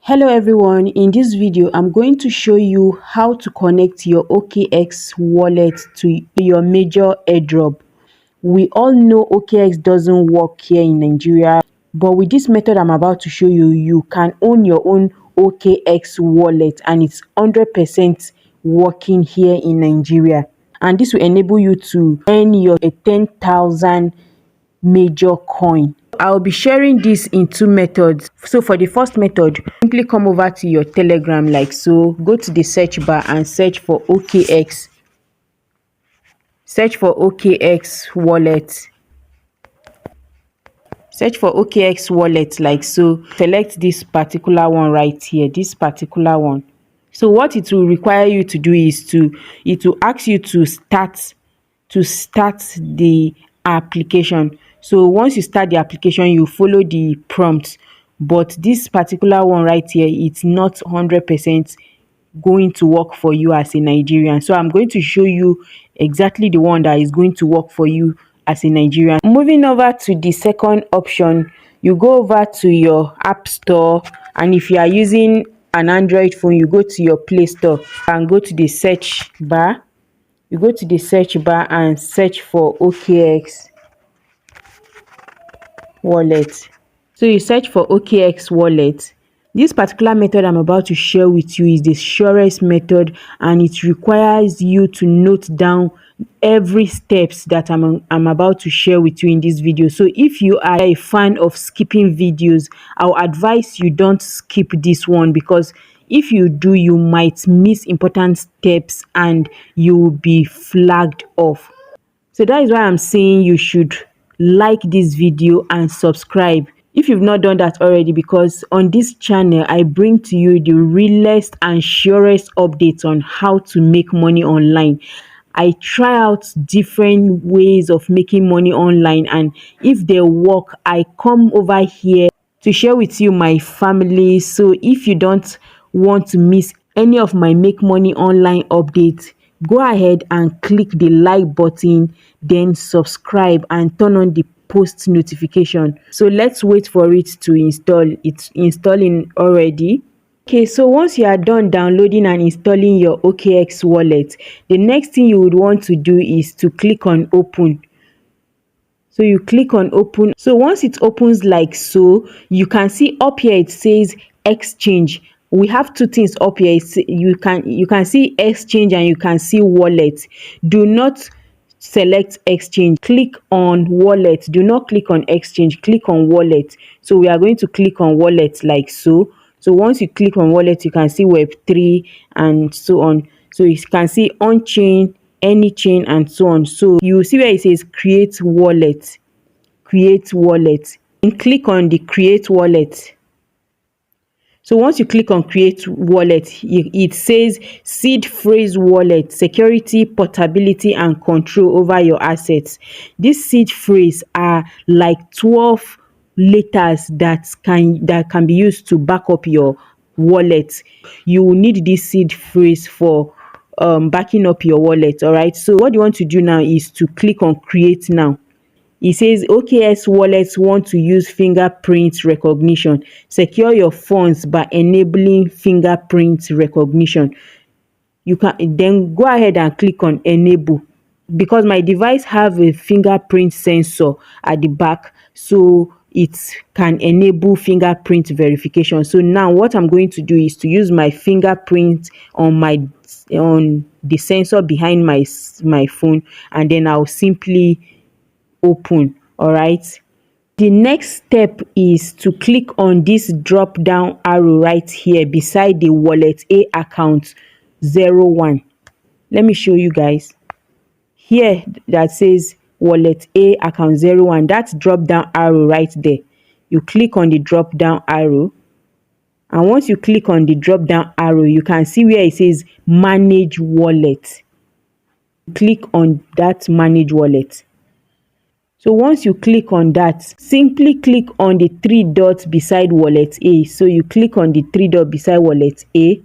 Hello everyone, in this video I'm going to show you how to connect your OKX wallet to your major airdrop. We all know OKX doesn't work here in Nigeria, but with this method I'm about to show you, you can own your own OKX wallet and it's 100% working here in Nigeria. And this will enable you to earn your 10,000 major coin. I'll be sharing this in two methods. So for the first method, simply come over to your Telegram like so, go to the search bar and search for OKX. Search for OKX wallet. Search for OKX wallet like so. Select this particular one right here, this particular one. So what it will require you to do is it will ask you to start the application. So once you start the application, you follow the prompt, but this particular one right here, it's not 100% going to work for you as a Nigerian. So I'm going to show you exactly the one that is going to work for you as a Nigerian. Moving over to the second option, you go over to your app store, and if you are using an Android phone, you go to your Play Store and go to the search bar. You go to the search bar and search for OKX wallet. So you search for OKX wallet. This particular method I'm about to share with you is the surest method, and it requires you to note down every steps that I'm about to share with you in this video. So if you are a fan of skipping videos, I'll advise you don't skip this one, because if you do, you might miss important steps and you will be flagged off. So that is why I'm saying you should like this video and subscribe if you've not done that already, because on this channel I bring to you the realest and surest updates on how to make money online. I try out different ways of making money online, and if they work, I come over here to share with you my family. So if you don't want to miss any of my make money online updates, go ahead and click the like button, then subscribe and turn on the post notification. So let's wait for it to install. It's installing already. Okay, so once you are done downloading and installing your OKX wallet, the next thing you would want to do is to click on open. So you click on open. So once it opens like so, you can see up here it says exchange. We have two things up here. You can see exchange and you can see wallet. Do not select exchange, click on wallet. Do not click on exchange, click on wallet. So we are going to click on wallet like so. So once you click on wallet, you can see Web3 and so on. So you can see on chain, any chain, and so on. So you will see where it says create wallet, and click on the create wallet. So once you click on create wallet, it says seed phrase wallet, security, portability, and control over your assets. These seed phrase are like 12 letters that can be used to back up your wallet. You will need this seed phrase for backing up your wallet. All right, so what you want to do now is to click on create now. It says OKX wallets want to use fingerprint recognition. Secure your funds by enabling fingerprint recognition. You can then go ahead and click on enable, because my device have a fingerprint sensor at the back, so it can enable fingerprint verification. So now what I'm going to do is to use my fingerprint on the sensor behind my phone, and then I'll simply open. All right, the next step is to click on this drop down arrow right here beside the wallet A account 01. Let me show you guys here that says wallet A account 01. That's drop down arrow right there. You click on the drop down arrow, and once you click on the drop down arrow, you can see where it says manage wallet. Click on that manage wallet. So once you click on that, simply click on the three dots beside wallet A. So you click on the three dots beside wallet A.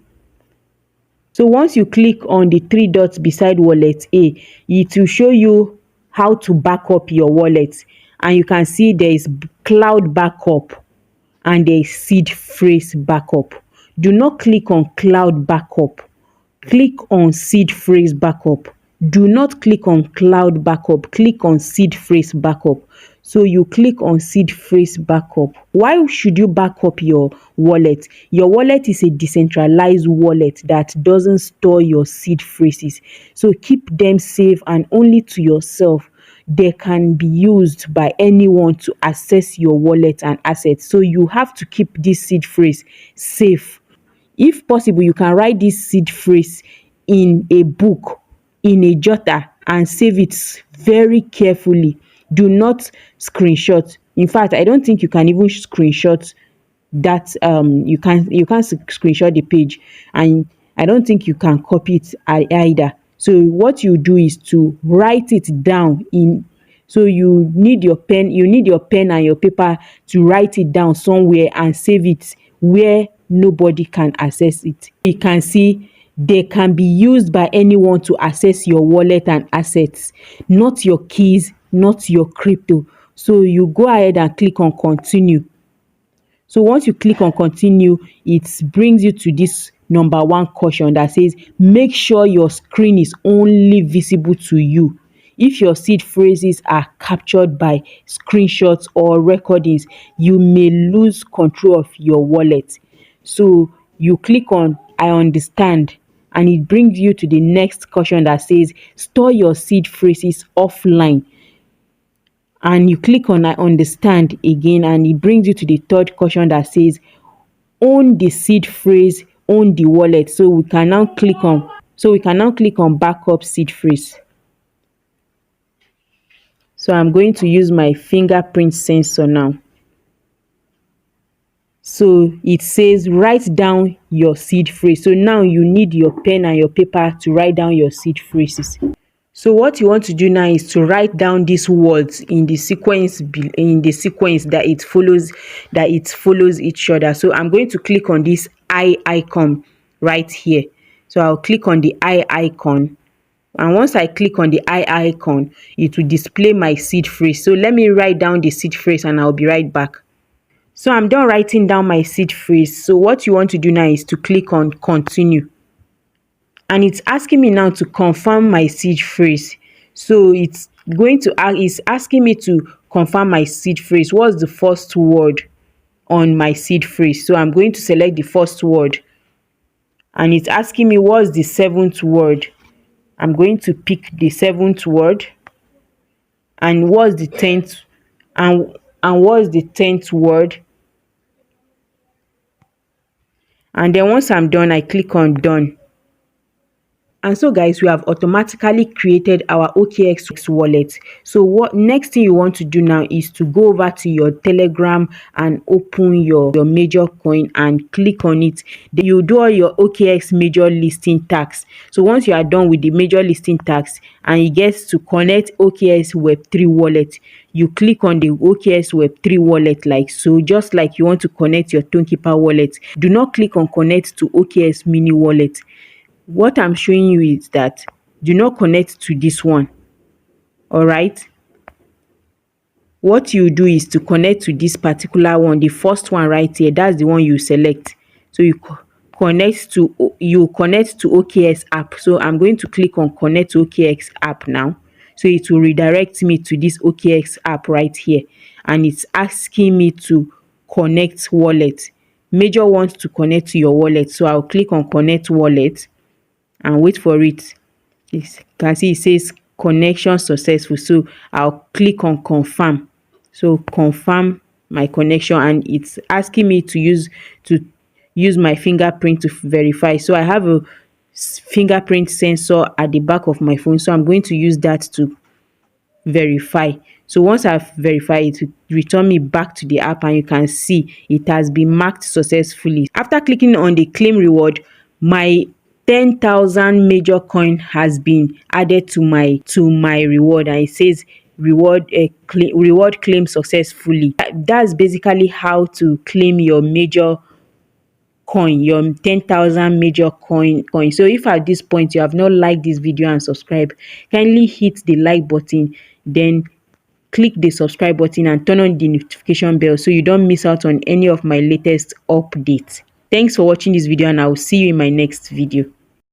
So once you click on the three dots beside wallet A, it will show you how to back up your wallet. And you can see there is cloud backup and there is seed phrase backup. Do not click on cloud backup. Click on seed phrase backup. Do not click on cloud backup. Click on seed phrase backup. So you click on seed phrase backup. Why should you back up your wallet? Your wallet is a decentralized wallet that doesn't store your seed phrases. So keep them safe and only to yourself. They can be used by anyone to access your wallet and assets. So you have to keep this seed phrase safe. If possible, you can write this seed phrase in a book, in a jotter, and save it very carefully. Do not screenshot. In fact, I don't think you can even screenshot that. You can't screenshot the page, and I don't think you can copy it either. So what you do is to write it down in, so you need your pen and your paper to write it down somewhere and save it where nobody can access it. You can see they can be used by anyone to access your wallet and assets, not your keys, not your crypto. So you go ahead and click on continue. So once you click on continue, it brings you to this number one caution that says make sure your screen is only visible to you. If your seed phrases are captured by screenshots or recordings, you may lose control of your wallet. So you click on I understand, and it brings you to the next caution that says store your seed phrases offline, and you click on I understand again, and it brings you to the third caution that says own the seed phrase, own the wallet. So we can now click on backup seed phrase. So I'm going to use my fingerprint sensor now. So it says write down your seed phrase. So now you need your pen and your paper to write down your seed phrases. So what you want to do now is to write down these words in the sequence that it follows each other. So I'm going to click on this eye icon right here. So I'll click on the eye icon. And once I click on the eye icon, it will display my seed phrase. So let me write down the seed phrase and I'll be right back. So I'm done writing down my seed phrase. So what you want to do now is to click on continue. And it's asking me now to confirm my seed phrase. So it's asking me to confirm my seed phrase. What's the first word on my seed phrase? So I'm going to select the first word. And it's asking me what's the seventh word. I'm going to pick the seventh word. And what's the 10th and what's the 10th word? And then once I'm done, I click on done. And so guys, we have automatically created our OKX wallet. So what next thing you want to do now is to go over to your Telegram and open your major coin and click on it. Then you do all your OKX major listing tax. So once you are done with the major listing tax and it gets to connect OKX Web3 wallet, you click on the OKX Web3 wallet like so, just like you want to connect your Tokenkeeper wallet. Do not click on connect to OKX mini wallet. What I'm showing you is that do not connect to this one. All right. What you do is to connect to this particular one, the first one right here. That's the one you select. So you connect to OKX app. So I'm going to click on connect to OKX app now. So it will redirect me to this OKX app right here, and it's asking me to connect wallet. Major wants to connect to your wallet, so I'll click on connect wallet and wait for it. You can see it says connection successful, so I'll click on confirm. So confirm my connection, and it's asking me to use my fingerprint to verify. So I have a fingerprint sensor at the back of my phone, so I'm going to use that to verify. So once I've verified, it will return me back to the app, and you can see it has been marked successfully. After clicking on the claim reward, my 10,000 major coin has been added to my reward, and it says reward claim successfully. That's basically how to claim your major coin, your 10,000 major coin. So if at this point you have not liked this video and subscribe, kindly hit the like button, then click the subscribe button and turn on the notification bell so you don't miss out on any of my latest updates. Thanks for watching this video, and I will see you in my next video.